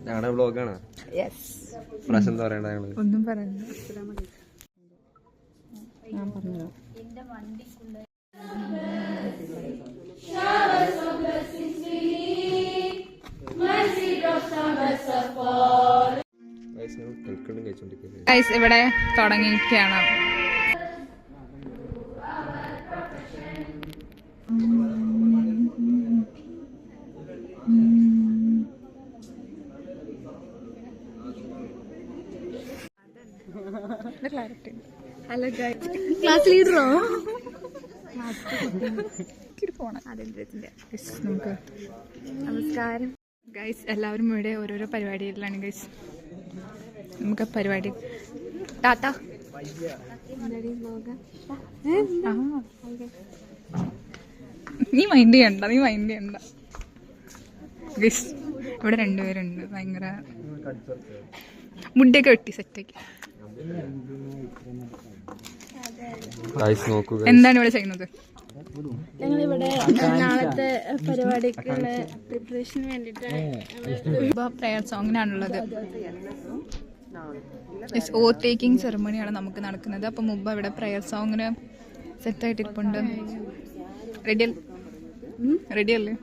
ഞങ്ങളുടെ വ്ളോഗാണ്. എന്താ പറയണ്ട? ഞങ്ങള് ഒന്നും പറയണ്ട. ഞാൻ പറഞ്ഞു ഇവിടെ തുടങ്ങിയിരിക്കുകയാണ്. ഹലോ ക്ലാസ് ലീഡറോ? നമസ്കാരം ഗൈസ്. എല്ലാവരും ഇവിടെ ഓരോരോ പരിപാടിയിലാണ് ഗൈസ്. നമുക്ക് പരിപാടി ടാറ്റ. നീ മൈൻഡ് ചെയ്യണ്ട ഗൈസ്. ഇവിടെ രണ്ടുപേരുണ്ട്. ഭയങ്കര മുടിയൊക്കെ വെട്ടി സെറ്റാക്കി. എന്താണ് ഇവിടെ ചെയ്യുന്നത്? ഞങ്ങളിവിടെ നാളത്തെ പരിപാടിക്കുള്ള പ്രിപ്പറേഷന് വേണ്ടിട്ട് പ്രയർ സോങ്ങിനാണുള്ളത്. ഓത്ത് ടേക്കിംഗ് സെറമണിയാണ് നമുക്ക് നടക്കുന്നത്. അപ്പൊ മുമ്പ് ഇവിടെ പ്രയർ സോങ്ങിന് സെറ്റായിട്ടിരിപ്പുണ്ട്. റെഡിയല്ലേ?